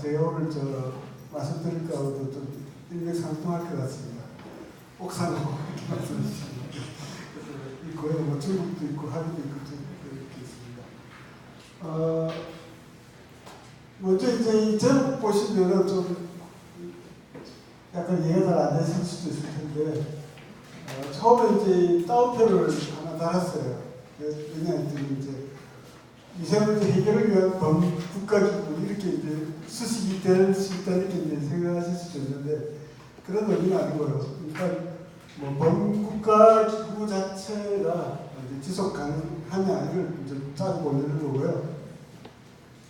제가 오늘 말씀드릴 거하고도 좀 일맥상통할 것 같습니다. 옥상하고 이렇게 말씀드리시면 이 거에 뭐 중국도 있고 한국도 있고 이렇게 있습니다. 먼저 이제 이 제목 보시면은 좀 약간 이해가 잘 안 되실 수도 있을 텐데 처음에 이제 따옴표를 하나 달았어요. 왜냐하면 이제 미세먼지 해결을 위한 범국가기구 이렇게 이제 수식이 될 수 있다 이렇게 이제 생각하실 수도 있는데 그런 의미는 아니고요. 그러니까 뭐 범국가기구 자체가 이제 지속 가능하냐 이걸 이제 따지고 있는 거고요.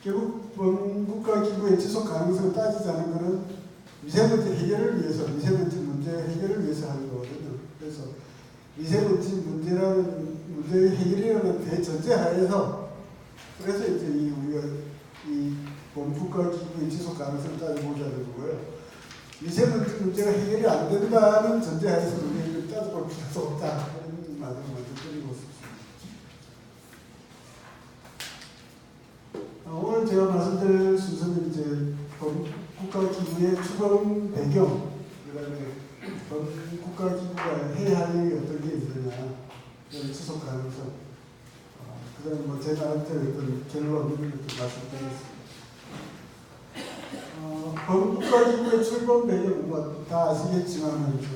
결국 범국가기구의 지속 가능성을 따지자는 것은 미세먼지 해결을 위해서, 미세먼지 문제 해결을 위해서 하는 거거든요. 그래서 미세먼지 문제의 해결이라는 대전제 하에서 그래서 이제 우리가 이 범국가기구의 지속 가능성을 따져보자는 거고요. 미세먼지 문제가 해결이 안 된다는 전제 하에서 우리가 이걸 따져볼 필요도 없다. 이런 말을 먼저 드리고 싶습니다. 오늘 제가 말씀드릴 순서는 이제 국가기구의 추경 배경, 그 다음에 국가기구가 해야 할 일이 어떤 게 있느냐, 지속 가능성, 그 다음에 뭐 제가 한테 어떤 결론 이런 것도 말씀드리겠습니다. 국가기구의 출범 배경, 뭐 다 아시겠지만 이제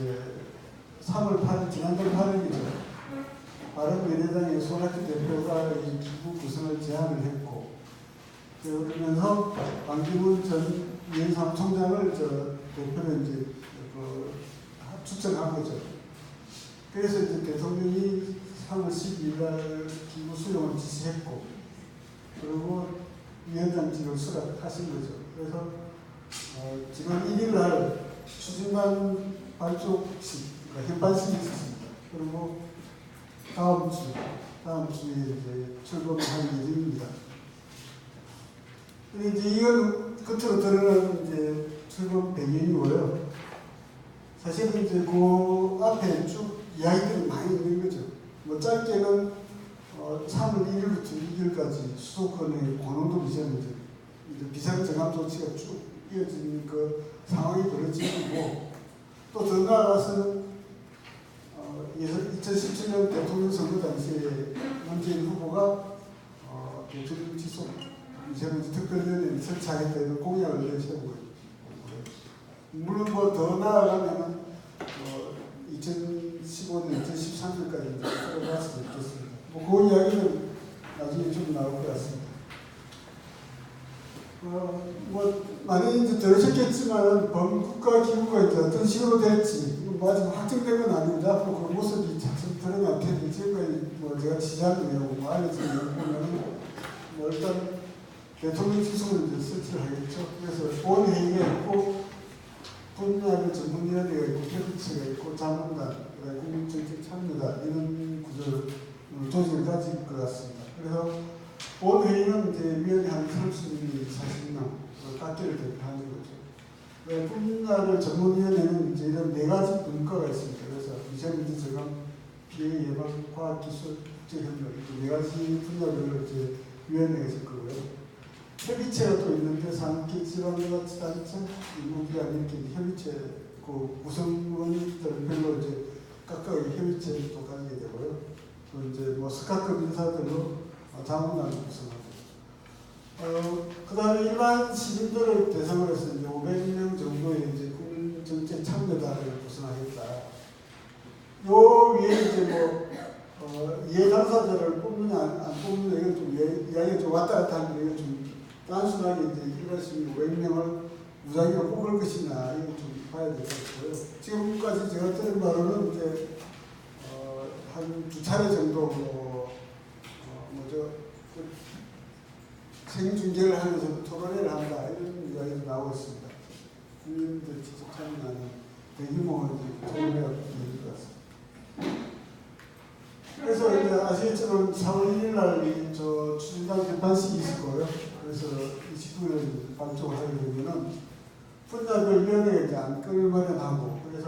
3월 8일, 지난달 8일이죠. 바른미래당의 손학규 대표가 이 기구 구성을 제안을 했고, 그러면서 반기문 전 유엔 사무총장을 대표로 이제 추천한 거죠. 그래서 이제 대통령이 3월 12일 날 기구 수용을 지시했고, 그리고 위원장직을 수락하신 거죠. 그래서 지난 1일 날 추진단 발족식, 그러니까 현반식이 있었습니다. 그리고 다음 주에 이제 출범을 할 예정입니다. 근데 이제 이건 끝으로 드러나는 이제 출범 배경이고요. 사실은 이제 그 앞에 쭉 이야기들이 많이 있는 거죠. 뭐 짧게는 3월 1일부터 6일까지 수도권의 고농도 미세먼지 이제 비상정함 조치가 쭉 이어진 그 상황이 벌어지고 또 더 나아가서는 2017년 대통령 선거 당시에 문재인 후보가 대통령 지속 미세먼지 특별위원회를 설치하겠다 이런 공약을 내세우고 물론 뭐 더 나아가면은 2015년, 2013년까지 들어갈 수도 있겠습니다. 뭐 그 이야기는 나중에 좀 나올 것 같습니다. 뭐 많이 이제 들으셨겠지만 범국가기구가 이제 어떤 식으로 될지 뭐 아직 확정된 건 아닙니다. 앞으로 그 모습이 자꾸 드러날 텐데 지금까지 뭐 제가 지시한 내용, 뭐 알려진 내용 보면은 뭐 일단 대통령 지속을 이제 설치를 하겠죠. 그래서 본회의가 있고 분야별 전문위원회가 있고 협의체가 있고 자문단, 국민정책참여단 이런 구조를 조직을 가질 것 같습니다. 그래서 본회의는 이제 위원회 한 30명, 40명 깎기를 대표하는 거죠. 분야별 전문위원회는 이제 이런 4가지 분과가 있습니다. 그래서 미세먼지 저감, 피해 예방, 과학기술, 국제협력 이렇게 4가지 분야별로 이제 위원회가 있을 거고요. 협의체가 또 있는데 산기 지방자치단체, 일부기관 이렇게 협의체 그 구성원들별로 이제 각각의 협의체를 또 가지게 되고요. 또 이제 뭐 스카급 인사들로 자문단을 구성하고, 그다음에 일반 시민들을 대상으로 해서 이제 500명 정도의 이제 국민정책 참여단을 구성하겠다. 요 위에 이제 뭐 이해 당사자를 뽑느냐 안 뽑느냐 이건 좀 이야기가 좀 왔다 갔다 하는데 이건 좀 단순하게 이제 일반 시민 500명을 무작위로 뽑을 것이냐 이건 좀 봐야 될 것 같고요. 지금까지 제가 들은 바로는 이제 한 2차례 정도 생중계를 하면서 토론회를 한다 이런 이야기도 나오고 있습니다. 국민들 직접 참여하는 대규모 토론회가 되는 것 같습니다. 그래서 이제 아시겠지만 4월 1일 날 추진단 개판식이 있을 거예요. 그래서 29일 발족을 하게 되면은 분야별 위원회가 이제 안건을 마련하고 그래서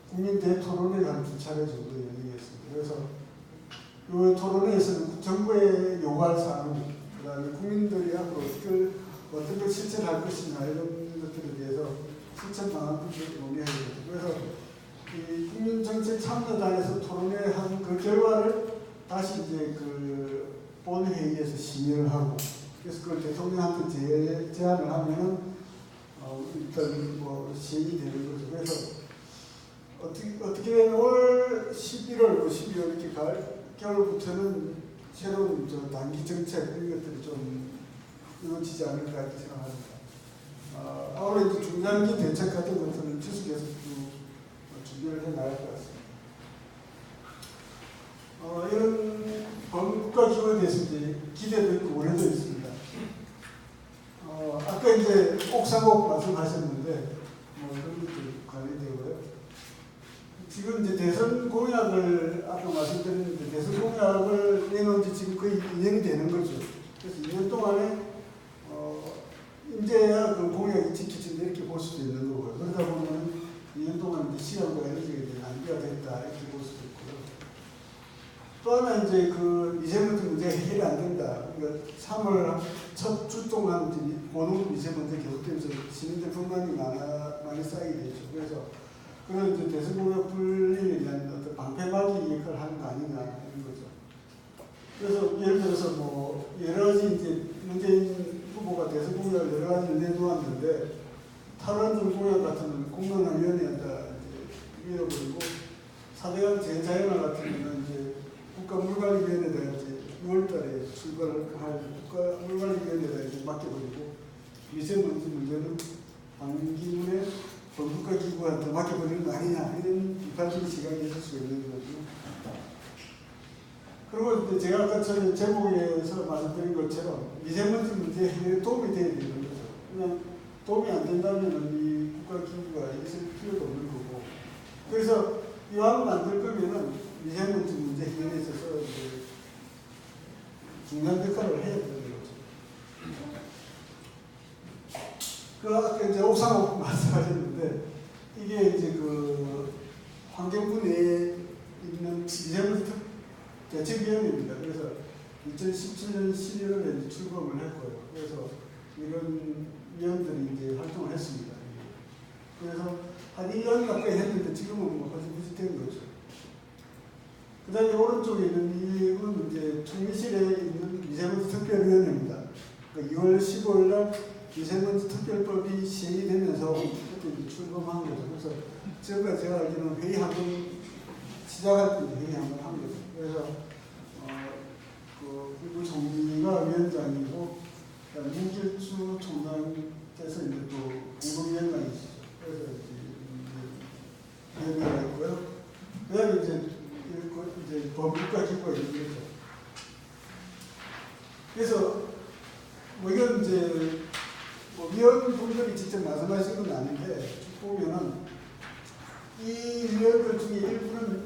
국민 대토론회가 한 2차례 정도 열리겠습니다. 그래서 이 토론회에서는 정부의 요구할 사항, 그다음에 국민들이 앞으로 어떤 걸 실천할 것이냐 이런 것들에 대해서 실천 방안들을 논의해야 되죠. 그래서 이 국민정책참여단에서 토론회한 그 결과를 다시 이제 그 본회의에서 심의를 하고, 그래서 그걸 대통령한테 제안을 하면은 일단 뭐 시행이 되는 거죠. 그래서 어떻게 되면 올 11월, 12월 이렇게 겨울부터는 새로운 저 단기 정책 이런 것들이 좀 이루어지지 않을까 이렇게 생각합니다. 아무래도 이제 중장기 대책 같은 것들은 지속해서 준비를 해 나갈 것 같습니다. 이런 국가기구에 대해서 이제 기대도 있고 우려도 있습니다. 아까 이제 옥상옥 말씀하셨는데 뭐 그런 것들 관련되고요. 지금 이제 대선 공약을 아까 말씀드렸는데 대선 공약을 내놓은 지 지금 거의 2년이 되는 거죠. 그래서 2년 동안에 이제야 그 공약이 지켜진다 이렇게 볼 수도 있는 거고요. 그러다 보면 2년 동안 이제 시간과 에너지가 낭비가 됐다 이렇게 볼 수도 있고요. 또 하나 이제 그 미세먼지 문제가 해결이 안 된다. 그러니까 3월 첫 주 동안 고농 미세먼지 계속되면서 시민들 불만이 많이 쌓이게 되죠. 그래서 그런 이제 대선 공약 불리에 대한 어떤 방패막이 역할을 하는 거 아니냐 이런 거죠. 그래서 예를 들어서 뭐 여러 가지 이제 문재인 후보가 대선 공약을 여러 가지를 내놓았는데 탈원전 공약 같은 공론화위원회에다 이제 밀어버리고 4대강 재자연화 같은 경우는 이제 국가물관리위원회에다 이제 6월달에 출발을 할 국가물관리위원회에다 이제 맡겨버리고 미세먼지 문제는 반기문의 국가기구한테 맡겨버리는 거 아니냐 이런 비판적인 시각이 있을 수 있는 거죠. 그리고 이제 제가 아까 전에 제목에서 말씀드린 것처럼 미세먼지 문제에 해결에 도움이 돼야 되는 거죠. 그냥 도움이 안 된다면 이 국가기구가 있을 필요도 없는 거고. 그래서 이왕 만들 거면은 미세먼지 문제 해결에 있어서 이제 중요한 역할을 해야 되는 거죠. 그 아까 이제 옥상옥 말씀하셨는데 이게 이제 그 환경부 내에 있는 미세먼지 대책위원회입니다. 그래서 2017년 11월에 출범을 했고요. 그래서 이런 위원들이 이제 활동을 했습니다. 그래서 한 1년 가까이 했는데 지금은 뭐 허지부지된 거죠. 그 다음에 오른쪽에 있는 이건 이제 총리실에 있는 미세먼지 특별위원회입니다. 그러니까 2월 15일 날 미세먼지 특별법이 시행이 되면서 그때 이제 출범한 거죠. 그래서 지금까지 제가 알기로는 회의 한 번 시작할 때 회의 한 번 한 거죠. 그래서 그 국무 총리가 위원장이고 문길주 총장께서 이제 또 공동위원장이시죠. 그래서 이제 위원회가 있고요. 그다음에 이제 법률가 기구가 있는 거죠. 그래서 뭐 이건 이제 뭐 위원분들이 직접 말씀하신 건 아닌데 보면은 이 위원들 중에 일부는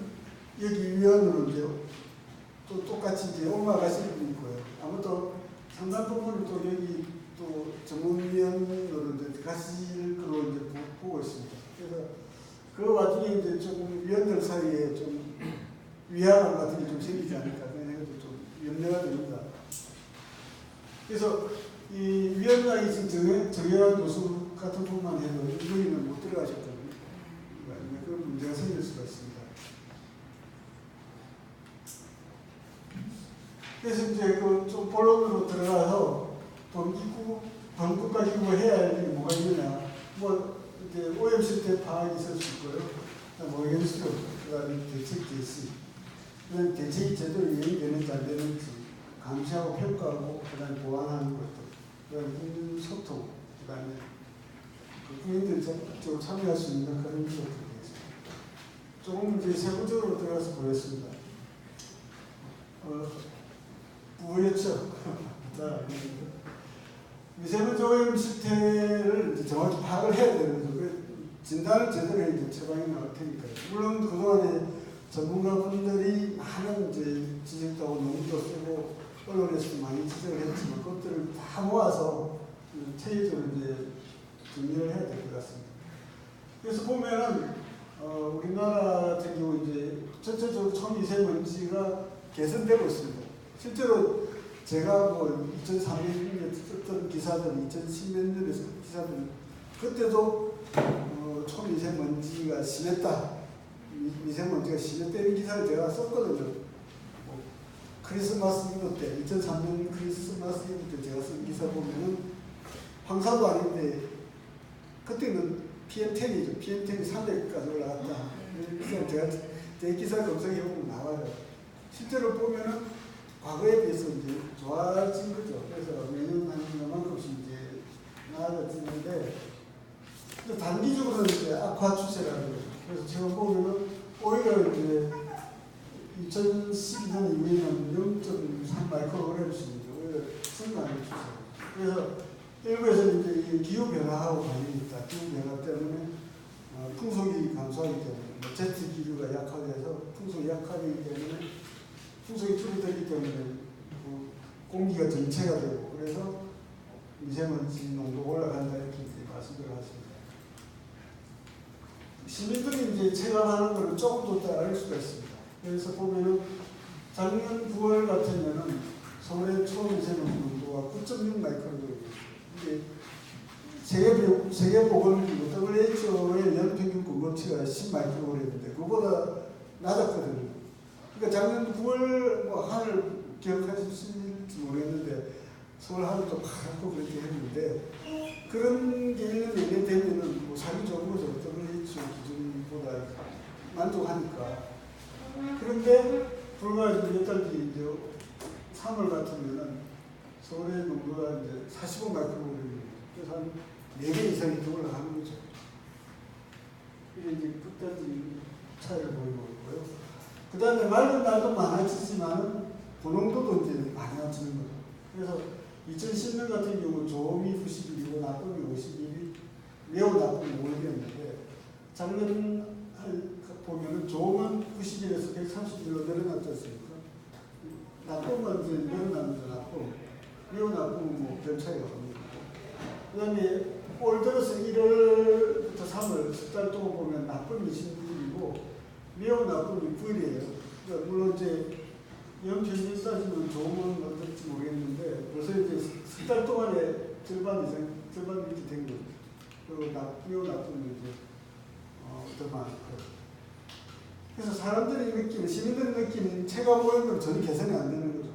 여기 위원으로 이제 또 똑같이 이제 올라가시는 분이 있고요. 아무튼 상당 부분은 또 여기 또 전문위원으로 이제 가실 걸로 이제 보고 있습니다. 그래서 그 와중에 이제 조금 위원들 사이에 좀 위화감 같은 게 좀 생기지 않을까 그런 것도 좀 염려가 됩니다. 그래서 이 위원장이 지금 정혜환 교수 같은 분만 해도 이분이는 못 들어가셨거든요. 그런 문제가 생길 수가 있습니다. 그래서 이제 그 좀 본론으로 들어가서 범국가기구 해야 할 일이 뭐가 있느냐. 뭐 이제 오염실 때 파악이 있을 수 있고요. 오염수로 그다음에 대책 개시. 그다음에 대책이 제대로 이행되는지 안 되는지 감시하고 평가하고 그다음에 보완하는 것들. 그다음에 국민 소통. 그다음에 국민들이 적극적으로 참여할 수 있는 그런 것들이 있습니다. 조금 이제 세부적으로 들어가서 보겠습니다. 우회죠. 미세먼지 오염 실태를 정확히 파악을 해야 되는 거죠. 진단을 제대로 해야 처방이 나올 테니까요. 물론 그동안에 전문가분들이 많은 이제 지적도 하고 논문도 쓰고 언론에서도 많이 지적을 했지만 그것들을 다 모아서 체계적으로 이제 정리를 해야 될 것 같습니다. 그래서 보면은 우리나라 같은 경우 이제 전체적으로 초미세먼지가 개선되고 있습니다. 실제로 제가 뭐 2003년에 썼던 기사들, 2010년에 썼던 기사들, 그때도 초미세먼지가 심했다, 미세먼지가 심했다는 기사를 제가 썼거든요. 뭐 크리스마스 이브 때, 2003년 크리스마스 이브 때 제가 쓴 기사 보면은 황사도 아닌데 그때는 PM10이죠. PM10이 300까지 올라갔다. 제가 제 기사 검색해보면 나와요. 실제로 보면은 과거에 비해서 이제 좋아진 거죠. 그래서 매년 한 요만큼씩 이제 나아졌는데, 단기적으로는 이제 악화 추세라는 거죠. 그래서 지금 보면은 오히려 이제 2012년 이후에는 0.3 마이크로그램씩 오히려 증가하는 추세. 그래서 일부에서는 이제 기후 변화하고 관련이 있다. 기후 변화 때문에 풍속이 감소하기 때문에, 제트 기류가 약화돼서 풍속이 약화되기 때문에, 풍속이 줄어들기 때문에 공기가 정체가 되고, 그래서 미세먼지 농도가 올라간다, 이렇게 말씀을 하십니다. 시민들이 이제 체감하는 것을 조금 더 알 수가 있습니다. 그래서 보면은 작년 9월 같으면은 서울의 초미세먼지 농도가 9.6 마이크로그램. 이게 세계보건기구 WHO의 연평균 공급치가 10 마이크로그램인데 그거보다 낮았거든요. 그러니까 작년 9월 뭐 하늘 기억하실지 모르겠는데 서울 하늘도 파랗고 그렇게 했는데, 그런 게 1년 내내 되면은 뭐 살이 좋은 거죠. WHO 기준보다 만족하니까. 그런데 불과 몇 달 뒤에 이제 3월 같으면은 서울의 농도가 이제 45 마이크로그램입니다. 그래서 한 4배 이상이 더 올라가는 거죠. 이게 이제 극단적인 차이를 보이고 있고요. 그 다음에 맑은 날도 많아지지만 고농도도 이제 많아지는 거죠. 그래서 2010년 같은 경우 좋음이 90일이고 나쁨이 51일, 매우 나쁨이 5일이었는데, 작년 보면은 좋음은 90일에서 130일로 늘어났지 않습니까? 나쁨은 이제 늘어나면서 나쁨, 매우 나쁨은 뭐 별 차이가 없습니다. 그 다음에 올 들어서 1월부터 3월 석 달 동안 보면 나쁨이 26일이고 매우 나쁨이 9일이에요. 그러니까 물론 이제 연평균 따지면 좋으면 어떨지 모르겠는데 벌써 이제 석 달 동안에 절반 이상, 절반 이렇게 된 거죠. 그리고 매우 나쁨이 이제 더 많고. 그래서 사람들이 느끼는, 시민들이 느끼는 체감 오염은 전혀 개선이 안 되는 거죠.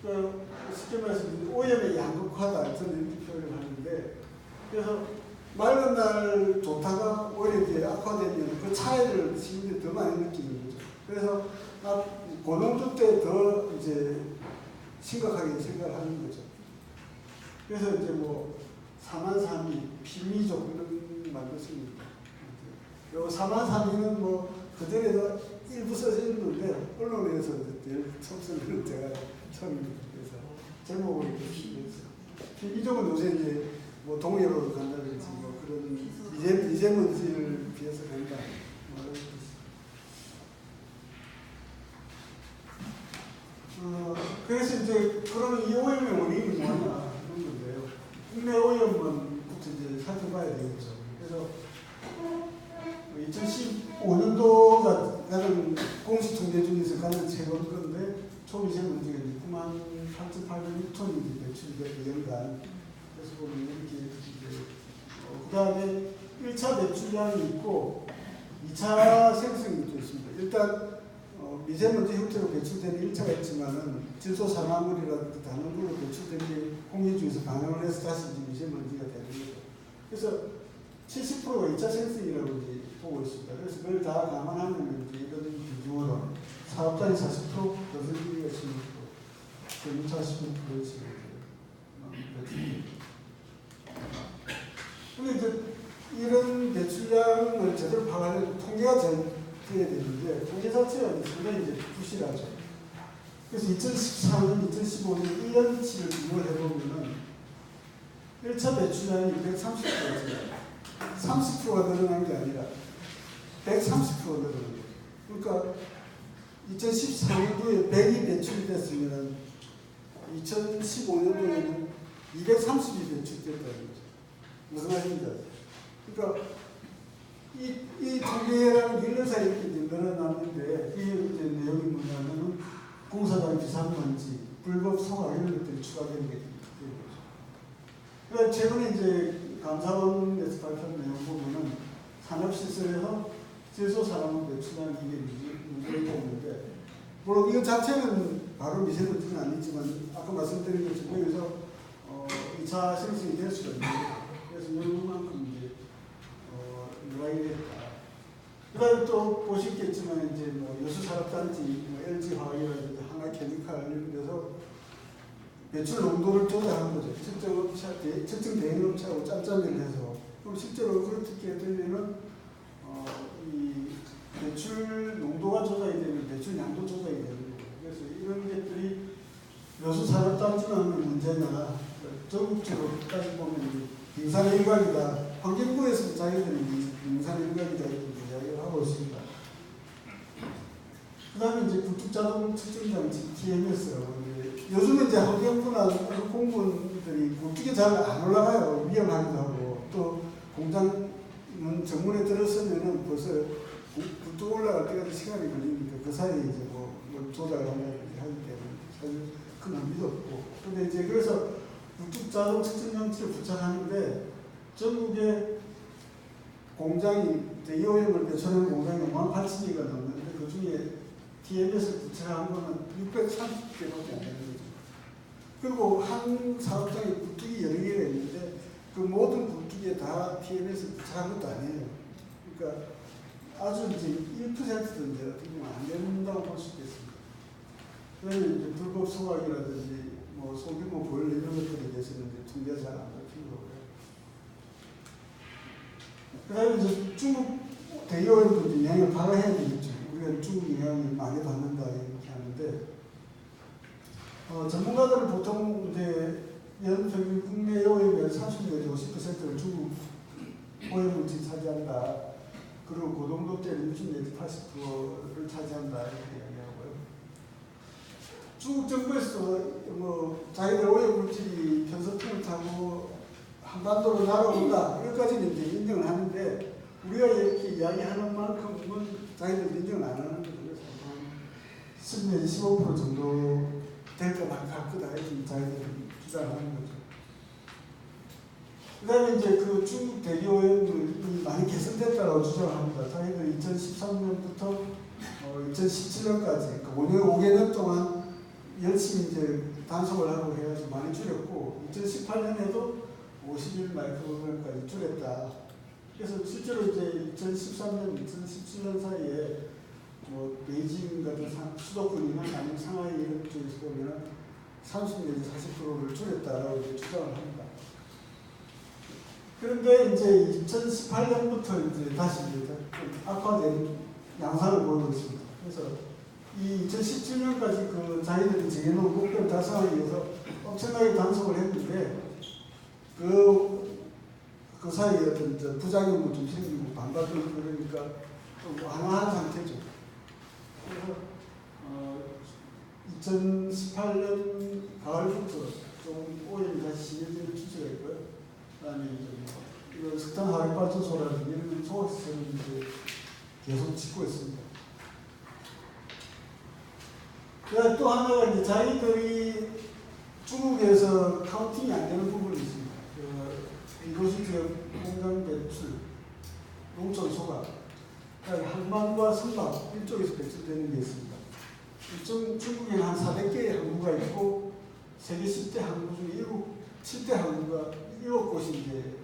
그러니까 쉽게 말해서 오염의 양극화다, 저는 이렇게 표현을 하는데, 그래서 맑은 날 좋다가 오히려 이제 악화되면 그 차이를 시민들이 더 많이 느끼는 거죠. 그래서 고농도 때 더 이제 심각하게 생각을 하는 거죠. 그래서 이제 뭐 사만삼이, 피미족 이런 말도 씁니다. 요 사만삼이는 뭐 그전에도 일부 써져 있는데 언론에서 처음 쓰는 제가 처음입니다. 그래서 제목을 이렇게 쓰면서 피미족은 요새 이제 뭐 동해로 간다든지 뭐 그런 미세먼지를 비해서 간다. 그래서 이제 그런 이 오염의 원인이 뭐냐 이런 건데요. 국내 오염원부터 이제 살펴봐야 되겠죠. 그래서 2015년도가 가장 공식 통계 중에서 가장 최근 건데 초미세먼지가 98,806톤이 배출이 되고 연간. 그래서 보면 이렇게 그 다음에 1차 배출량이 있고 2차 생성이 또 있습니다. 일단 미세먼지 형태로 배출되는 1차가 있지만은 질소 산화물이라든지 단원으로 배출된 게 공기 중에서 반응을 해서 다시 미세먼지가 되는 거죠. 그래서 70%가 2차 생성이라고 이제 보고 있습니다. 그래서 그걸 다 감안하면 이제 이런 비중으로 사업장이 40% 거슬리기가 16%, 전기차 15%씩 근데 이제 이런 배출량을 제대로 파악하려면 통계가 돼야 되는데 통계 자체가 상당히 이제 부실하죠. 그래서 2014년, 2015년 1년치를 비교해 보면은 1차 배출량이 130%였어요. 30%가 늘어난 게 아니라 130%가 늘어난 거예요. 그러니까 2014년도에 100이 배출이 됐으면 2015년도에는 230이 배출됐다는 거죠. 무슨 말인지 아세요? 그러니까 이 통계랑 1년 사이에 이렇게 늘어났는데 이 내용이 뭐냐면 공사장 비상먼지, 불법 소각 이런 것들이 추가되는 게 되는 거죠. 그래서 최근에 이제 감사원에서 발표한 내용 보면은 산업시설에서 제소산업을 배출하는 이게 문제가 있는데, 물론 이거 자체는 바로 미세먼지는 아니지만 아까 말씀드린 것처럼 여기서 2차 생성이 될 수가 있는 거죠. 그래서 이만큼 이제 누락이 됐다. 그 다음에 또 보시겠지만 이제 뭐 여수산업단지, 뭐 LG화학이라든지 하나케미칼 이런 데서 배출 농도를 조절하는 거죠. 특정 대행 업체하고 짬짬이를 해서. 그럼 실제로 그렇게 되면은 이 배출 농도가 조작이 되면 배출 양도 조작이 되는 거예요. 그래서 이런 것들이 여수산업단지만 문제나 전국적으로까지 보면 빙산의 일각이다. 환경부에서 자기들이 빙산의 일각이다 이렇게 이야기를 하고 있습니다. 그 다음에 이제 굴뚝자동 측정장치 TMS라고 요즘은 이제 환경부나 공무원들이 굴뚝이 잘 안 올라가요. 위험하기도 하고 또 공장은 정문에 들어서면은 벌써 굴뚝 올라갈 때까지 시간이 걸리니까 그 사이에 이제 뭐 조작을 한다든지 하기 때문에 사실 큰 의미도 없고. 근데 이제 그래서 굴뚝 자동 측정 장치를 부착하는데 전국에 공장이 대기오염을 배출하는 공장이 58,000개가 넘는데 그 중에 TMS를 부착한 거는 630개밖에 안 되는 거죠. 그리고 한 사업장에 굴뚝이 여러 개가 있는데 그 모든 굴뚝에 다 TMS를 부착한 것도 아니에요. 그러니까 아주 이제 1%도 이제 어떻게 보면 안 된다고 볼 수 있겠습니다. 그러면 이제 불법 소각이라든지 뭐 소규모 보일러 이런 것들에 대해서는 이제 통제가 잘 안 잡히는 거고요. 그 다음에 이제 중국 대기오염도 이제 영향을 발휘해야 되겠죠. 우리가 중국 영향을 많이 받는다 이렇게 하는데, 전문가들은 보통 이제 연평균 국내 오염의 30에서 50%를 중국 오염물질이 차지한다. 그리고 고동도 때는 60 내지 80%를 차지한다 이렇게 이야기하고요. 중국 정부에서도 뭐 자기들 오염물질이 편서풍을 타고 한반도로 날아온다 여기까지는 이제 인정을 하는데 우리가 이렇게 이야기하는 만큼은 자기들 인정을 안 하는 거죠. 그래서 한 10 내지 15% 정도 될까 말까 할 거다 이렇게 자기들이 주장하는 거죠. 그 다음에 이제 그 중국 대기오염이 많이 개선됐다고 주장합니다. 자기들 2013년부터 2017년까지 그 5개년 동안 열심히 이제 단속을 하고 해가지고 많이 줄였고 2018년에도 51 마이크로그램까지 줄였다. 그래서 실제로 이제 2013년, 2017년 사이에 뭐 베이징 같은 수도권이나 아니면 상하이 이런 쪽에서 보면 30 내지 40%를 줄였다라고 주장을 합니다. 그런데 이제 2018년부터 이제 다시 이제 좀 악화된 양상을 보이고 있습니다. 그래서 이 2017년까지 그 자기들이 정해놓은 목표를 달성하기 위해서 엄청나게 단속을 했는데 그 사이에 어떤 부작용도 좀 생기고 반발도 그러니까 좀 완화한 상태죠. 그래서 2018년 가을부터 좀 오염이 다시 심해지는 추세가 있고요. 그다음에 이제 이런 석탄 화력 발전소라든지 이런 소각시설을 이제 계속 짓고 있습니다. 그다음 또 하나가 이제 자기들이 중국에서 카운팅이 안 되는 부분이 있습니다. 이것이 지금 공장 배출, 농촌 소각, 항만과 선박 이쪽에서 배출되는 게 있습니다. 중국에는 한 400개의 항구가 있고 세계 10대 항구 중에 7대 항구가 7곳이 이제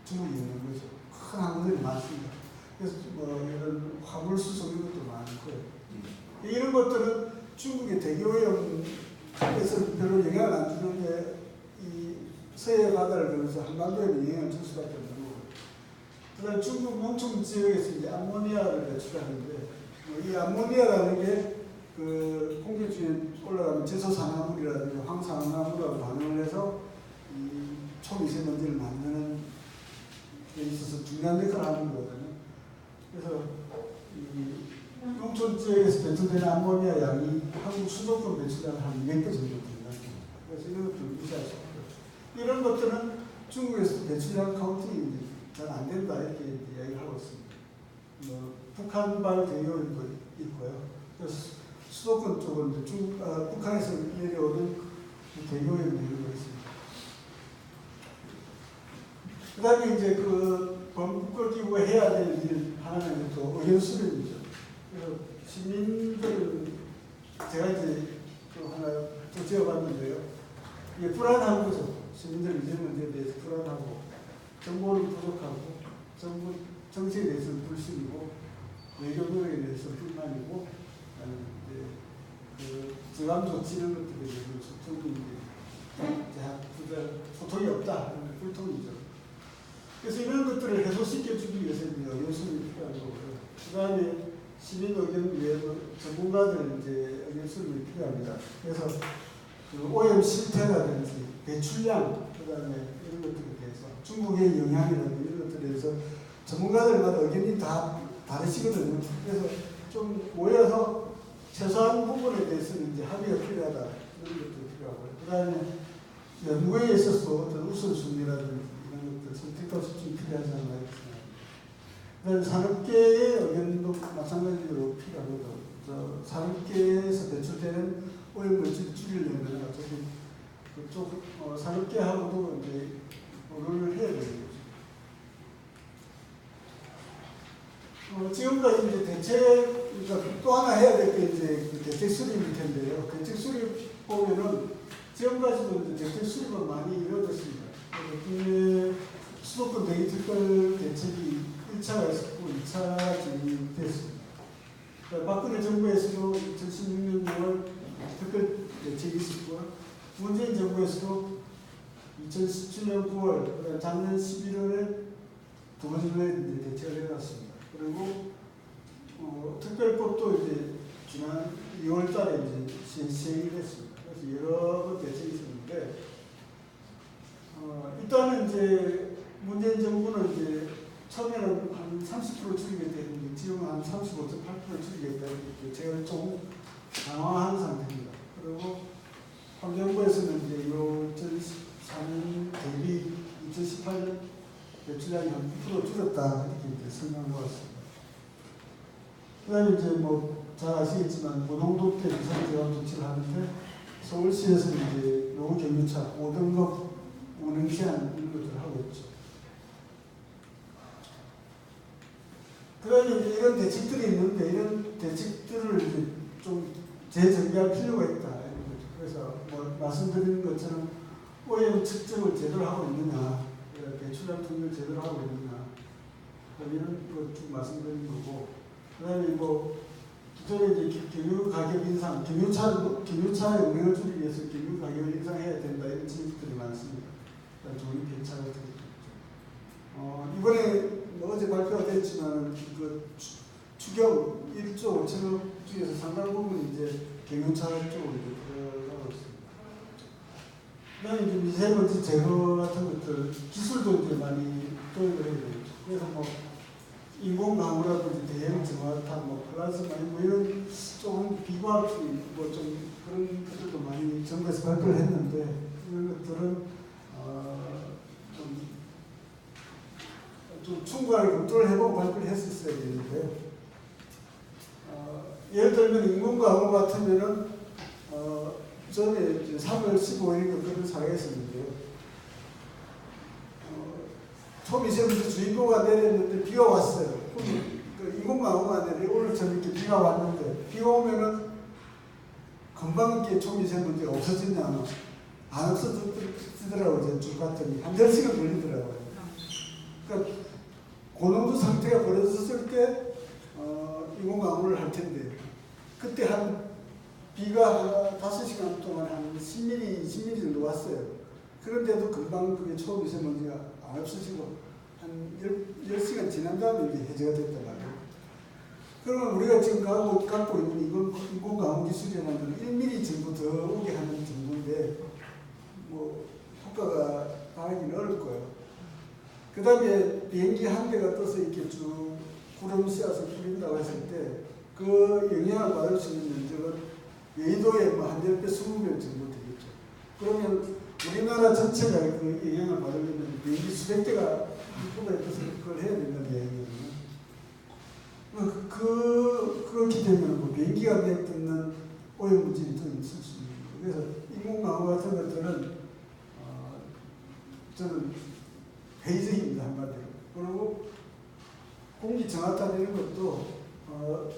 중국에 있는 거죠. 큰 항구들이 많습니다. 그래서 뭐 이런 화물 수송 이런 것도 많고요. 이런 것들은 중국의 대기오염에서 별로 영향을 안 주는데 이 서해 바다를 걸어서 한반도에는 영향을 줄 수밖에 없는 거고요. 그다음 중국 농촌 지역에서 이제 암모니아를 배출하는데 이 암모니아라는 게 그 공기중에 올라가면 제소산화물이라든지 황산화물하고 반응을 해서 이 초미세먼지를 만드는 데 있어서 중요한 역할을 하는 거거든요. 그래서 이 농촌 지역에서 배출되는 암모니아 양이 한국 수도권 배출량 한 200배 정도 됩니다. 그래서 이런 것들 무시할 수 없고요. 이런 것들은 중국에서 배출량 카운팅이 잘 안 된다 이렇게 이야기를 하고 있습니다. 뭐 북한발 대기오염도 있고요. 그래서 수도권 쪽은 북한에서 내려오는 대교에 있는 거였습니다. 그 다음에 이제 범국을 끼고 해야 될 일 하나는 또 의견 수렴이죠. 시민들은 제가 이제 하나 또 지어봤는데요. 이게 불안한 거죠. 시민들 이런 문제에 대해서 불안하고, 정보는 부족하고, 정치에 대해서는 불신이고, 외교 노력에 대해서 불만이고, 저감 조치는 것들에 대해서 소통이 없다. 불통이죠. 그래서 이런 것들을 해소시켜주기 위해서는 의견수렴이 필요하고, 그 다음에 시민 의견 위에서 전문가들 이제 의견수렴이 필요합니다. 그래서 오염 실태라든지 배출량, 그 다음에 이런 것들에 대해서 중국의 영향이라든지 이런 것들에 대해서 전문가들마다 의견이 다 다르시거든요. 그래서 좀 모여서 최소한 부분에 대해서는 이제 합의가 필요하다. 이런 것도 필요하고요. 그 다음에 연구에 있어서 어떤 우선순위라든지 이런 것들 선택도 좀 필요하지 않나 생각합니다. 그다음에 산업계의 의견도 마찬가지로 필요하거든요. 산업계에서 배출되는 오염 물질을 줄이려면 어차피 그쪽 산업계하고도 이제 논의를 해야 되는 거죠. 지금까지 이제 대책, 그러니까 또 하나 해야 될 게 이제 대책 수립일 텐데요. 대책 수립 보면은 지금까지도 이제 대책 수립은 많이 이루어졌습니다. 국내 수도권 대기특별 대책이 1차가 있었고 2차 진행됐습니다. 박근혜 정부에서도 2016년 6월 특별 대책이 있었고, 문재인 정부에서도 2017년 9월, 작년 11월에 두 번째 대책을 해놨습니다. 그리고 특별법도 이제 지난 2월 달에 이제 시행이 됐습니다. 그래서 여러 번 대책이 있었는데, 일단은 이제 문재인 정부는 이제 처음에는 한 30% 줄이겠다 했는데 지금은 한 35.8% 줄이겠다 했는데 제가 좀 당황한 상태입니다. 그리고 환경부에서는 이제 2014년 대비 2018년 배출량이 한 9% 줄였다 이렇게 설명을 해왔습니다. 그 다음에 이제 잘 아시겠지만 고농도 때 비상재난 조치를 하는데 서울시에서 이제 노후 경유차 5등급 운행 제한 이런 것들을 하고 있죠. 그 다음에 이제 이런 대책들이 있는데 이런 대책들을 이제 좀 재정비할 필요가 있다. 이런 거죠. 그래서 말씀드린 것처럼 오염 측정을 제대로 하고 있느냐, 배출량 통계를 제대로 하고 있느냐, 이런 것 쭉 말씀드린 거고, 그 다음에 기존에 이제 경유 가격 인상, 경유차의 운행을 줄이기 위해서 경유 가격을 인상해야 된다 이런 지적들이 많습니다. 조립 배차 같은 것도 있죠. 이번에 어제 발표가 됐지만 추경 1조 5천억 중에서 상당 부분이 이제 경유차 쪽으로 들어가고 있습니다. 그다음에 이제 미세먼지 제거 같은 것들 기술도 이제 많이 도입을 해야 되겠죠. 그래서 인공 나무라든지 대형 정화탄, 플라즈마 이런 조금 비과학적인 좀 그런 것들도 많이 정부에서 발표를 했는데 이런 것들은 좀 충분하게 검토를 해보고 발표를 했었어야 되는데요. 예를 들면 인공과학 같으면은 전에 3월 15일인가 그런 사례가 있었는데요. 초미세먼지 주의보가 내렸는데 비가 왔어요. 인공과학은 아니라 오늘 저녁에 비가 왔는데 비가 오면은 금방 이렇게 초미세먼지가 없어지냐? 안 없어지더라고요. 쭉 봤더니 한 10시간 걸리더라고요. 그러니까 고농도 상태가 벌어졌을 때 인공광을 할 텐데 그때 비가 5시간 동안 한 10mm, 20mm 정도 왔어요. 그런데도 금방 그게 초미세먼지가 안 없어지고 한 10시간 지난 다음에 이제 해제가 됐단 말이에요. 그러면 우리가 지금 갖고 있는 인공광 기술이라는 1mm 정도 더 오게 하는 정도인데 효과가 나기는 어려울 거예요. 그 다음에 비행기 한 대가 떠서 이렇게 쭉 구름 씌워서 뿌린다고 했을 때 그 영향을 받을 수 있는 면적은 여의도의 한 10배, 20배 정도 되겠죠. 그러면 우리나라 전체가 그 영향을 받으려면 비행기 수백 대가 한꺼번에 떠서 그걸 해야 된다는 이야기거든요. 그렇게 되면 비행기가 내뱉는 오염물질이 더 있을 수 있는 거예요. 그래서 인공광합 같은 것들은 저는 회의적입니다, 한마디로. 그리고 공기 정화탄 이런 것도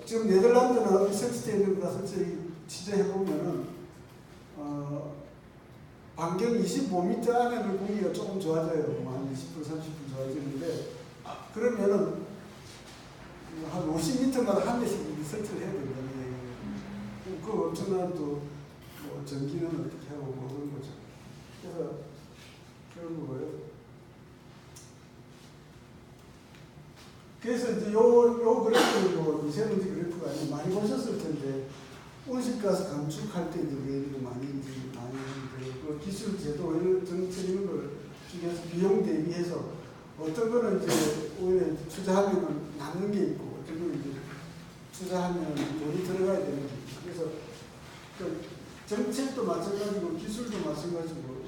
지금 네덜란드나 리서치되어 있는 거 가서 저희 취재해보면은 반경 25m 안에는 공기가 조금 좋아져요. 한 20% 30% 좋아지는데 그러면은 한 50m마다 한 대씩 리서치를 해야 된다는 얘기예요. 그 엄청난 또 전기는 어떻게 하고 뭐 그런 거죠. 그래서 그런 거예요. 그래서 이제 요 그래프, 미세먼지 그래프가 아니고 많이 보셨을 텐데, 온실가스 감축할 때 이제 우리가 많이 하는데, 그 기술 제도, 정책 이런 걸 중에서 비용 대비해서 어떤 거는 이제 오히려 투자하면 남는 게 있고, 어떤 거는 이제 투자하면 돈이 들어가야 되는 게 있고, 그래서 그 정책도 마찬가지고 기술도 마찬가지고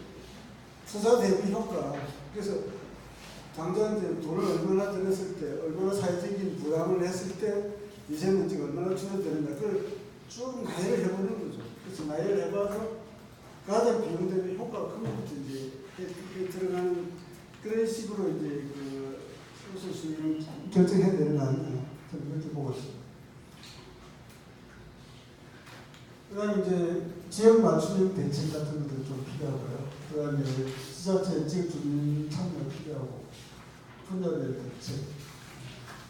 투자 대비 효과. 그래서 당장 이제 돈을 얼마나 들였을 때, 얼마나 사회적인 부담을 했을 때 미세먼지가 얼마나 줄어드는가, 그걸 쭉 나열을 해보는 거죠. 그래서 나열을 해봐서 가장 비용 대비 효과가 큰 것부터 이제 들어가는 그런 식으로 이제 그 우선순위를 결정해야 되는 거 아니냐, 저는 그렇게 보고 있습니다. 그 다음에 이제 지역 맞춤형 대책 같은 것도 좀 필요하고요. 그 다음에 지자체 지역 주민 참여 필요하고, 분야별 대책.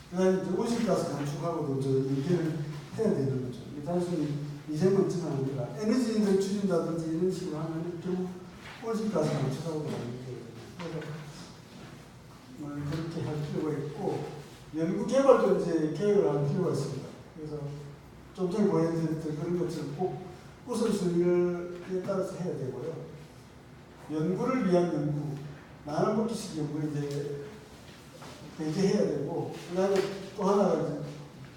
그 다음에 이제 온실가스 감축하고도 연계를 해야 되는 거죠. 단순히 미세먼지만 아니라 에너지를 줄인다든지 이런 식으로 하면 결국 온실가스 감축하고도 연계되거든요. 그래서 그렇게 할 필요가 있고, 연구 개발도 이제 계획을 할 필요가 있습니다. 그래서 좀 전에 보여드렸던 그런 것처럼 꼭 우선순위에 따라서 해야 되고요. 연구를 위한 연구, 나눠 먹기식 연구를 이제 배제해야 되고, 그 다음에 또 하나가 이제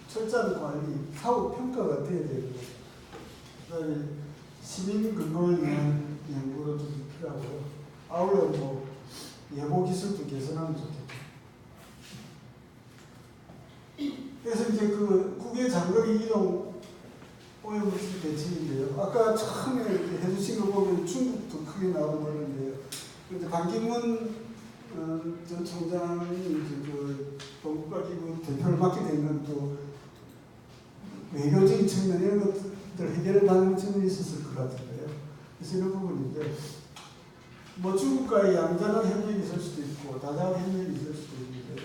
철저한 관리, 사후 평가가 돼야 되고, 그 다음에 시민 근거를 위한 연구도 좀 필요하고요. 아울러 뭐 예보 기술도 개선하면 좋겠죠. 그래서 이제 그 국외 장거리 이동 오염물질 대책인데요. 아까 처음에 해주신 거 보면 중국도 크게 나오는데요. 근데 반기문 전 총장이 이제 그 동국가기구 대표를 맡게 된 건 또 외교적인 측면 이런 것들 해결을 받는 측면이 있었을 것 같은데요. 그래서 이런 부분인데, 뭐 중국과의 양자간 협력이 있을 수도 있고 다자간 협력이 있을 수도 있는데,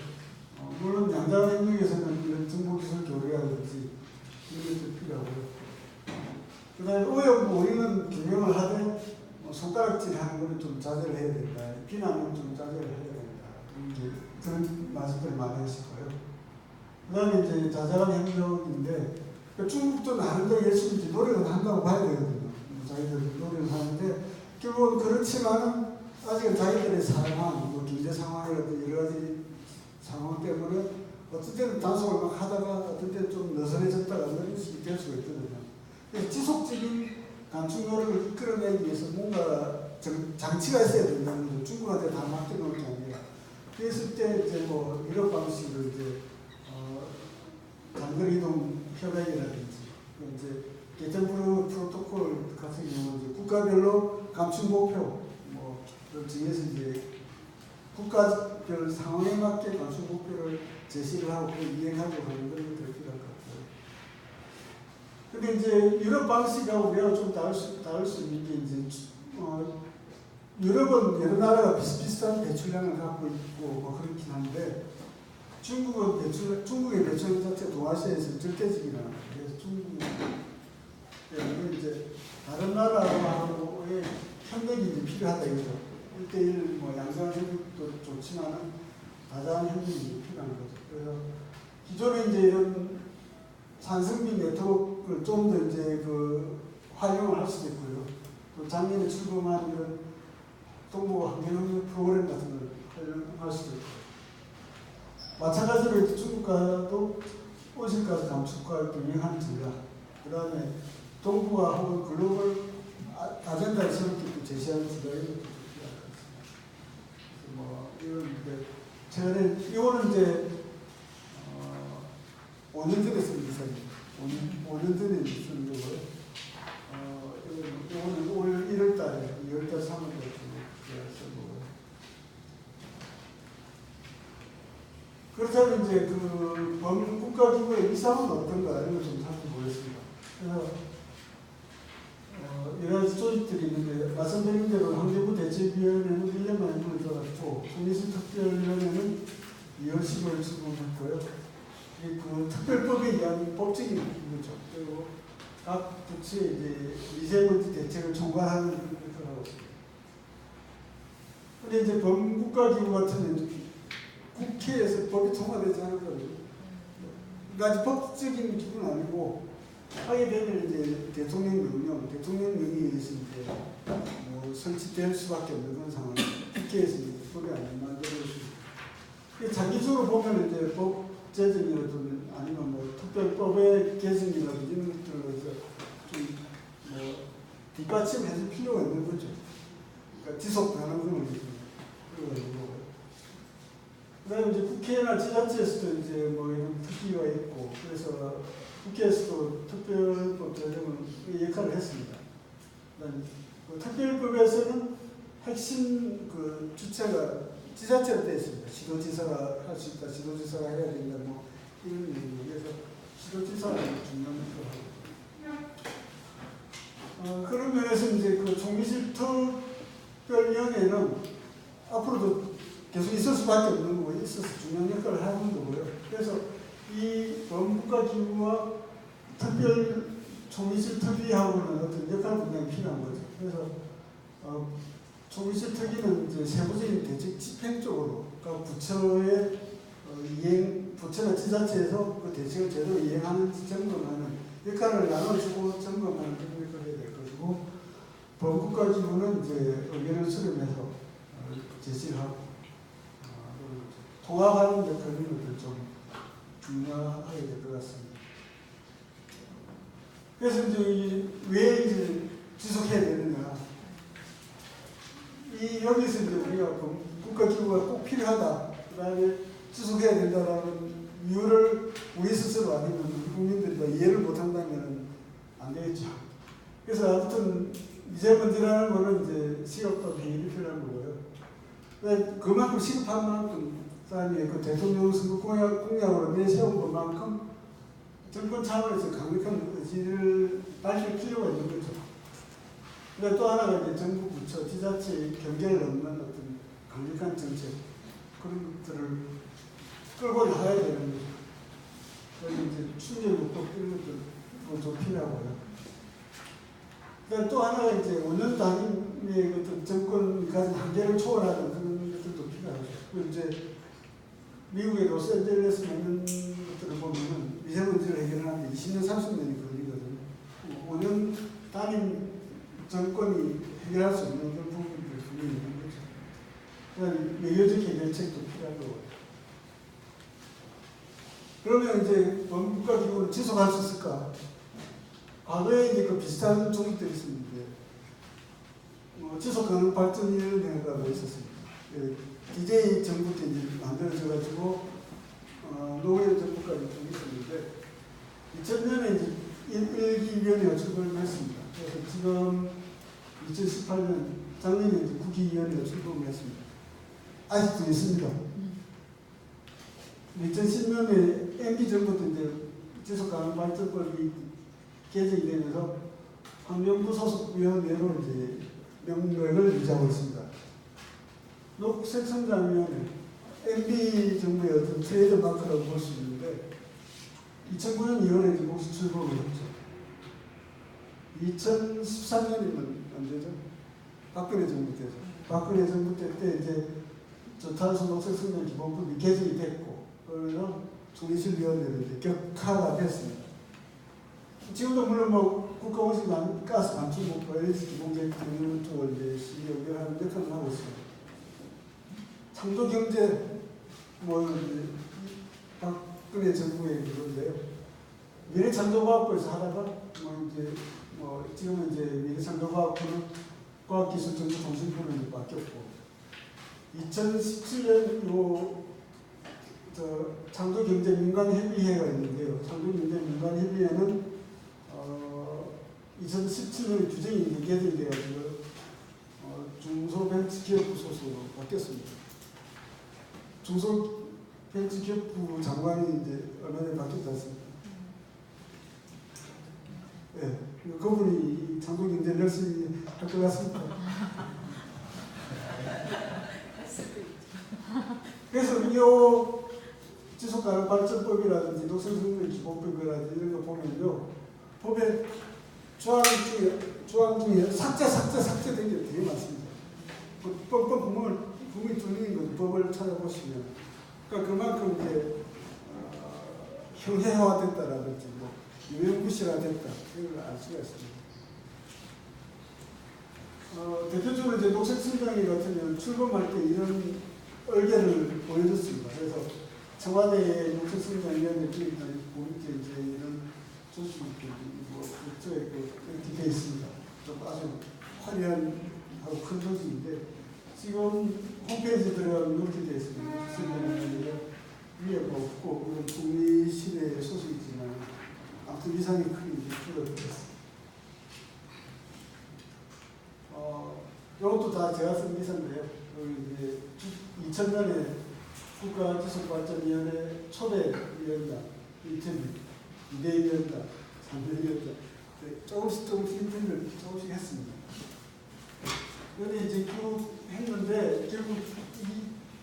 물론 양자간 협력에서는 이런 정보기술 교류라든지 이런 것도 필요하고요. 그 다음에 오염 우리는 규명을 하되 손가락질 하는 거는 좀 자제를 해야 된다. 비난은 좀 자제를 해야 된다. 그런 말씀들을 많이 하실 거예요. 그 다음에 이제 자잘한 협력인데, 중국도 나름대로 열심히 노력은 한다고 봐야 되거든요. 자기들 노력을 하는데, 결국은 그렇지만은 아직은 자기들의 상황, 뭐 경제 상황이라든지 여러 가지 상황 때문에 어떤 때는 단속을 막 하다가 어떤 때는 좀 느슨해졌다가 이런 식이 될 수가 있거든요. 그래서 지속적인 감축 노력을 이끌어내기 위해서 뭔가 장치가 있어야 된다는 거죠. 중국한테 다 맡겨놓을 게 아니라. 그랬을 때 이제 뭐 이런 방식으로 이제 장거리 이동 협약이라든지 이제 개정 프로토콜 같은 경우는 이제 국가별로 감축 목표 뭐를 정해서 이제 국가별 상황에 맞게 감축 목표를 제시를 하고 이행하려고 하는 그런 것들이 필요할 것 같아요. 근데 이제 유럽 방식하고 우리하고 좀 다를 수 있는 게 이제 유럽은 여러 나라가 비슷비슷한 배출량을 갖고 있고 뭐 그렇긴 한데, 중국의 배출량 자체 동아시아에서 절대적이라. 그래서 중국은 이제 다른 나라와의 협력이 이제 필요하다 이거죠. 1대1 뭐 양자간 협력도 좋지만은 다자간 협력이 필요한 거죠. 그래서 기존에 이제 이런 산성비 네트워크를 좀 더 이제 그 활용을 할 수도 있고요. 또 작년에 출범한 이런 동북아 환경협력 프로그램 같은 걸 활용할 수도 있고, 마찬가지로 중국과도 온실가스 감축과 병행하는 전략, 그 다음에 동북아 혹은 글로벌 아젠다를 새롭게 제시하는 전략이 필요할 것 같습니다. 뭐 이건 최근에 이거는 이제 5년 전에 쓴 기사입니다. 5년 전에 쓴 거고요. 그렇다면 이제 그 범국가기구의 이상은 어떤가 이런 걸 좀 살펴보겠습니다. 그래서 여러 가지 조직들이 있는데 말씀드린 대로 환경부 대책위원회는 1년 만에 문을 닫았고 총리실 특별위원회는 2월 10일 출범했고요. 그 특별법에 의한 법적인 기구죠. 그리고 각 부처의 이제 미세먼지 대책을 총괄하는 역할을 하고 있습니다. 근데 이제 범국가기구 같은 국회에서 법이 통과되지 않거든요. 아직 법적인 기구는 아니고 하게 되면 이제 대통령령에 의해서 이제 뭐 설치될 수밖에 없는 그런 상황. 국회에서 법이 안 만들어졌습니다. 장기적으로 보면 이제 법 제정이라든지 아니면 뭐 특별법의 개정이라든지 이런 것들로 좀뭐 뒷받침해줄 필요가 있는 거죠. 그러니까 지속 가능성을 필요가 있는 거고요. 그다음에 이제 국회나 지자체에서도 이제 뭐 이런 특기가 있고 그래서 국회에서도 특별법 제정을 역할을 했습니다. 그 특별법에서는 핵심 그 주체가 지자체로 되어 있습니다. 시도지사가 할 수 있다, 시도지사가 해야 된다, 뭐 이런 의미에서 시도지사가 중요한 역할을 그런 면에서 이제 그 총리실 특별위원회는 앞으로도 계속 있을 수밖에 없는 거고 있어서 중요한 역할을 하는 거고요. 그래서 이 범국가기구와 특별 총리실 특위하고는 어떤 역할 분담이 필요한 거죠. 그래서 총리실 특위는 이제 세부적인 대책 집행 쪽으로 그러니까 부처의 부처나 지자체에서 그 대책을 제대로 이행하는 점검하는 역할을 나눠주고 점검하는 그런 역할을 해야 될 것이고 범국가기구는 이제 의견을 수렴해서 제시를 하고 통합하는 역할을 좀 중요하게 될 것 같습니다. 그래서 이제 왜 이제 지속해야 되느냐? 여기서 이제 우리가 국가기구가 꼭 필요하다, 그다음에 지속해야 된다라는 이유를 우리 스스로 아니면 국민들이 다 이해를 못한다면 안 되겠죠. 그래서 아무튼 미세먼지라는 거는 이제 시급과 비밀이 필요한 거고요. 그만큼 시급한 만큼 그다음에 그 대통령 선거 공약으로 내세운 것만큼 정권 차원에서 강력한 의지를 밝힐 필요가 있는 거죠. 그러니까 또 하나가 이제 정부 부처, 지자체 경계를 넘는 어떤 강력한 정책 그런 것들을 끌고 나가야 되는 거죠. 그래서 이제 충격요법 이런 것도 좀 필요하고요. 그다음 또 하나가 이제 5년 단임의 어떤 정권 가진 한계를 초월하는 그런 것들도 필요하죠. 그리고 이제 미국의 로스앤젤레스 있는 것들을 보면은 미세먼지를 해결하는데 20년, 30년이 걸리거든요. 5년 단임 정권이 해결할 수 없는 그런 부분들이 분명히 있는 거죠. 그다음에 외교적 해결책도 필요한 거고. 그러면 이제 범국가기구를 지속할 수 있을까? 과거에 이제 그 비슷한 조직들이 있었는데, 지속가능 발전위원회가 있었습니다. DJ 정부 때 이제 만들어져가지고, 노무현 정부까지 좀 있었는데, 2000년에 이제 1기위원회가 출범을 했습니다. 그래서 지금 2018년, 작년에 이제 9기위원회가 출범을 했습니다. 아직도 있습니다. 2010년에 MB 정부 때 이제 지속가능 발전법이 개정이 되면서 환경부 소속 위원회로 이제 명맥을 유지하고 있습니다. 녹색성장위원회, MB 정부의 어떤 트레이드 마크라고 볼 수 있는데 2009년 2월에 이제 공식 출범을 했죠. 2013년이면 언제죠? 박근혜 정부 때죠. 박근혜 정부 때 이제 저탄소 녹색성장 기본법이 개정이 됐고 그래서 총리실위원회로 이제 격화가 됐습니다. 지금도 물론 뭐 국가원식 가스 반출목 LNG 기본계획 등을 쪽을 이제 시기 연결하는 역할을 하고 있습니다. 창조경제 뭐 박근혜 정부의 그건데요. 미래창조과학부에서 하다가 뭐 지금은 이제 미래창조과학부는 과학기술정보통신부로 이제 바뀌었고 2017년 창조경제민간협의회가 있는데요. 창조경제민간협의회는 2017년에 규정이 개정이 되어가지고 중소벤처기업부 소속으로 바뀌었습니다. 벤치교부 장관이 이제 얼마 전에 바뀌었지 않습니까? 예, 그분이 창조경제 열심히 할 것 같습니다. 그래서 이 지속가능 발전법이라든지 녹색생명기본법이라든지 이런 거 보면요, 법에 조항 중에 삭제된 게 되게 많습니다. 뻥뻥 구멍이 뚫리는 건 법을 찾아보시면, 그러니까 그만큼 이제 형해화됐다라든지 뭐 유명무실화됐다 이걸 알 수가 있습니다. 대표적으로 이제 녹색성장회 같은 경우는 출범할 때 이런 의견을 보여줬습니다. 그래서 청와대의 녹색성장위원회끼리 보니까 이제 이런 조직이 뭐 그쪽에 이렇게 되어 있습니다. 좀 아주 화려한 하고 큰 조직인데 지금 홈페이지에 들어가면 이렇게 되어 있습니다. 녹색성장위원회 위에 뭐 없고 국리시대 소속이지만 아무튼 위상이 크게 줄어들었습니다. 이것도 다 제가 쓴 기사인데요. 이제 2000년에 국가지속발전위원회 초대위원장, 인터뷰, 2대위원장, 3대위원장 조금씩 인터뷰를 조금씩 했습니다. 그런데 이제 쭉 했는데 결국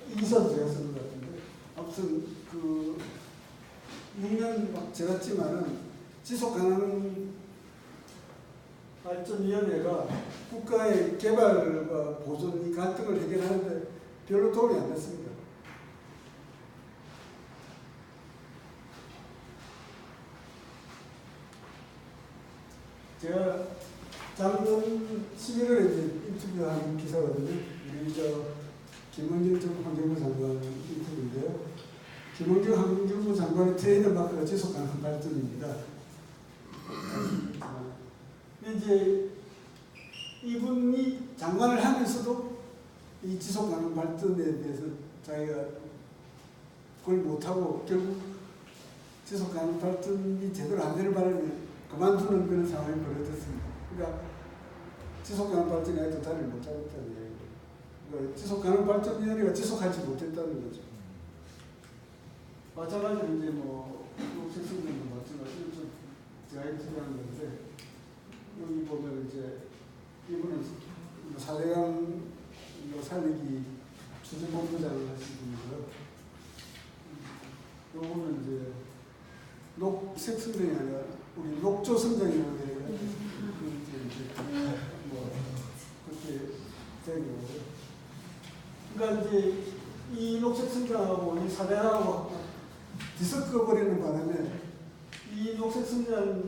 이 기사도 제가 쓴 것 같은데 아무튼 그 6년 막 지났지만은 지속가능 발전위원회가 국가의 개발과 보존 이 갈등을 해결하는데 별로 도움이 안 됐습니다. 제가 작년 11월에 이제 인터뷰한 기사거든요. 우리 김원경 전 환경부 장관 인터뷰인데요. 김원경 환경부 장관의 트레이드마크가 지속가능 발전입니다. 이제 이분이 장관을 하면서도 이 지속가능 발전에 대해서 자기가 그걸 못하고 결국 지속가능 발전이 제대로 안 되는 바람에 그만두는 그런 상황이 벌어졌습니다. 그러니까 지속가능 발전이 아직도 다리를 못 잡았다는 얘기예요. 그러니까 지속가능 발전위원회가 지속하지 못했다는 거죠. 마찬가지로 이제 뭐 녹색성장도 마찬가지로 좀 제가 인터뷰한 건데 여기 보면 이제 이분은 4대강 살리기 추진본부장을 하신 분이고요. 요거는 이제 녹색 성장이 아니라 우리 녹조 성장이라고 해요. 뭐 그렇게 된 거고요. 그러니까 이제 이 녹색 성장하고 이 4대강하고 뒤섞어 버리는 바람에 이 녹색 성장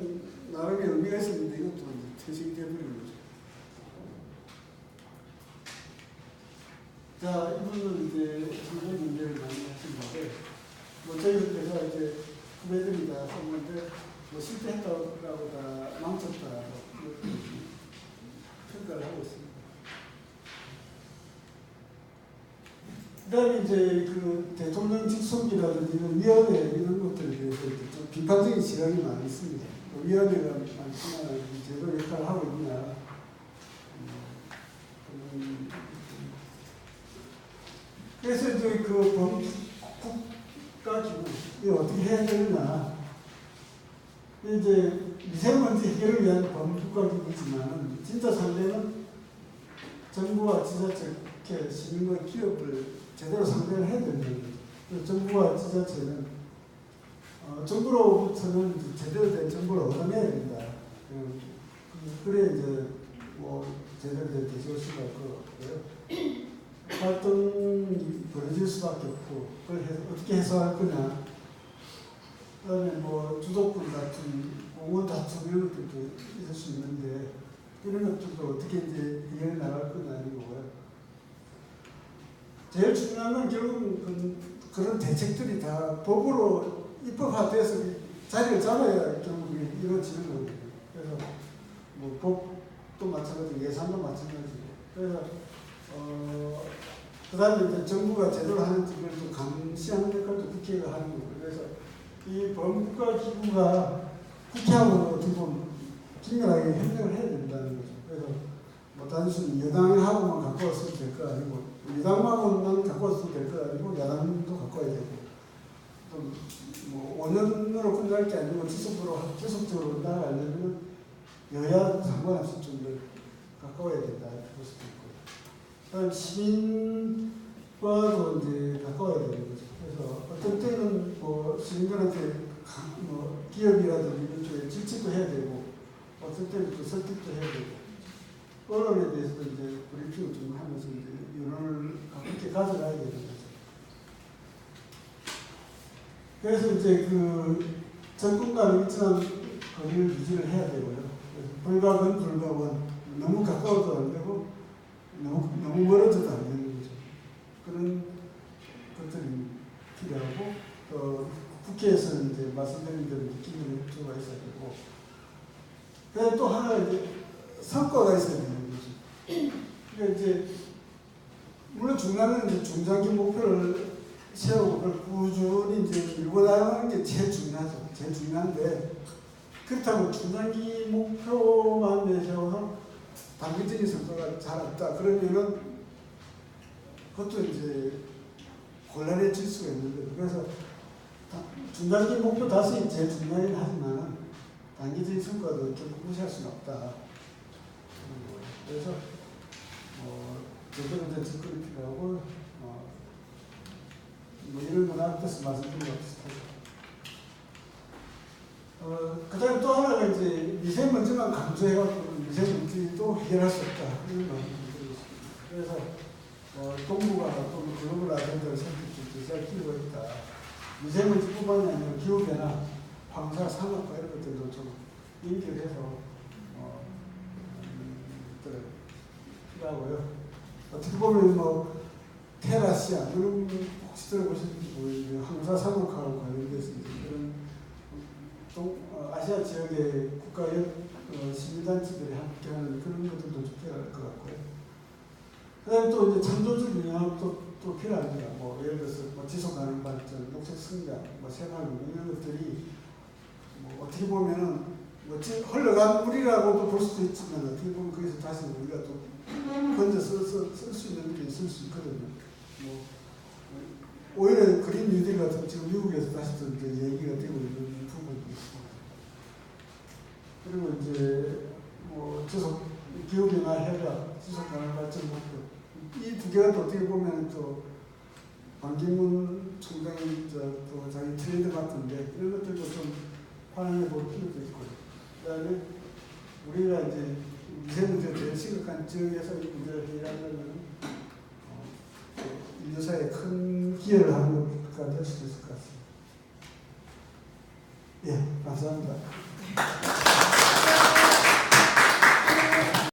나름의 의미가 있었는데 이것도 이제 퇴색이 되어버리는 거죠. 자, 이분은 이제 상당히 문제를 많이 하시는데, 뭐 저희들께서 이제 후배들이 다 썼는데, 뭐 실패했다고 다 망쳤다, 이렇게 평가를 하고 있습니다. 그 다음에 이제 그 대통령 직속이라든지 이런 위원회 이런 것들에 대해서 좀 비판적인 시각이 많이 있습니다. 위원회가 많지만 제대로 역할을 하고 있냐. 그래서 이제 그 국가기구, 이거 어떻게 해야 되느냐. 이제 미세먼지 해결을 위한 범국가기구지만 진짜 상대는 정부와 지자체, 시민과 기업을 제대로 상대를 해야 된다는 거죠. 정부와 지자체는 정부로부터는 제대로 된 정보를 얻어내야 된다. 그래 이제 뭐 제대로 된 대시가 없고요. 활동이 벌어질 수밖에 없고 그걸 어떻게 해소할 거냐. 그다음에 뭐 주도권 다툼, 공원 다툼 이런 것들도 있을 수 있는데 이런 것들도 어떻게 이제 해결해 나갈 건 아니고요. 제일 중요한 건 결국은 그런 대책들이 다 법으로 입법화돼서 자리를 잡아야 결국 이루어지는 거거든요. 그래서 뭐 법도 마찬가지고 예산도 마찬가지고. 그래서 그다음에 이제 정부가 제대로 하는지 그걸 또 감시하는 역할도 국회가 하는 거고. 그래서 이 범국가 기구가 국회하고 어떻게 보면 긴밀하게 협력을 해야 된다는 거죠. 그래서 뭐 단순히 여당하고만 갖고 왔으면 될 거 아니고 여당하고만 갖고 왔으면 될 거 아니고 야당도 갖고 와야 되고 할 게 아니고 지속적으로 나아가려면 여야 상관없이 좀 더 가까워야 된다 볼 수도 있고, 그다음 시민과도 이제 가까워야 되는 거죠. 그래서 어떤 때는 뭐 시민들한테 뭐 기업이라든지 이런 쪽에 질책도 해야 되고, 어떤 때는 또 설득도 해야 되고, 언론에 대해서도 이제 브리핑을 좀 하면서 이제 여론을 함께 가져가야 되는 거죠. 그래서 이제 그 정권과는 일정한 거리를 유지를 해야 되고요. 불가근, 불가원, 너무 가까워도 안 되고 너무 멀어져도 안 되는 거죠. 그런 것들이 필요하고, 또 국회에서는 이제 말씀드린 대로 기본 협조가 있어야 되고, 그다음에 또 하나 이제 성과가 있어야 되는 거죠. 그러니까 이제 물론 중간은 이제 중장기 목표를 세우고 그걸 꾸준히 이제 밀고 나가는 게 제일 중요하죠. 제일 중요한데, 그렇다고 중장기 목표만 내세워서 단기적인 성과가 잘 없다 그러면은 그것도 이제 곤란해질 수가 있는 거예요. 그래서 중장기 목표 달성이 제일 중요하긴 하지만 단기적인 성과도 결국 무시할 수는 없다. 그래서 제대로 된 접근이 필요하고, 뭐 이런 건 앞에서 말씀드린 것 비슷하죠. 그 다음에 또 하나가 이제 미세먼지만 강조해가지고 미세먼지도 해결할 수 없다. 이런 말씀을 드리고 싶습니다. 그래서 동부가 또는 글로벌 아젠다를 선택해 제시할 필요가 있다. 미세먼지뿐만이 아니라 기후변화, 황사, 산업과 이런 것들도 좀 연결해서 필요하고요. 어떻게 보면 뭐 테라시아 이런 혹시 들어보셨는지 모르겠는데 황사 산업하고 관련돼서 이런 아시아 지역의 국가 시민단체들이 함께하는 그런 것들도 좀 필요할 것 같고요. 그다음에 또 이제 창조적 영향도 또 필요합니다. 뭐 예를 들어서 뭐 지속 가능 발전, 녹색 성장, 뭐 새마을 이런 것들이 뭐 어떻게 보면은 뭐 흘러간 물이라고도 볼 수도 있지만 어떻게 보면 거기서 다시 우리가 또 건져 쓸 수 있는 게 있을 수 있거든요. 뭐 오히려 그린 뉴딜 같은 지금 미국에서 다시 또 이제 얘기가 되고 있는 부분이 있습니다. 그리고 이제 뭐 지속 기후변화 해결, 지속 가능 발전 목표 이 두 개가 또 어떻게 보면 또 반기문 총장이 또 자기 트렌드 같은데 이런 것들도 좀 반영해 볼 필요도 있고요. 그다음에 우리가 이제 미세먼지가 제일 심각한 지역에서 이 문제를 해결하려면 인류사에 큰 기여를 하는 것가 될 수도 있을 것 같습니다. 예, 감사합니다.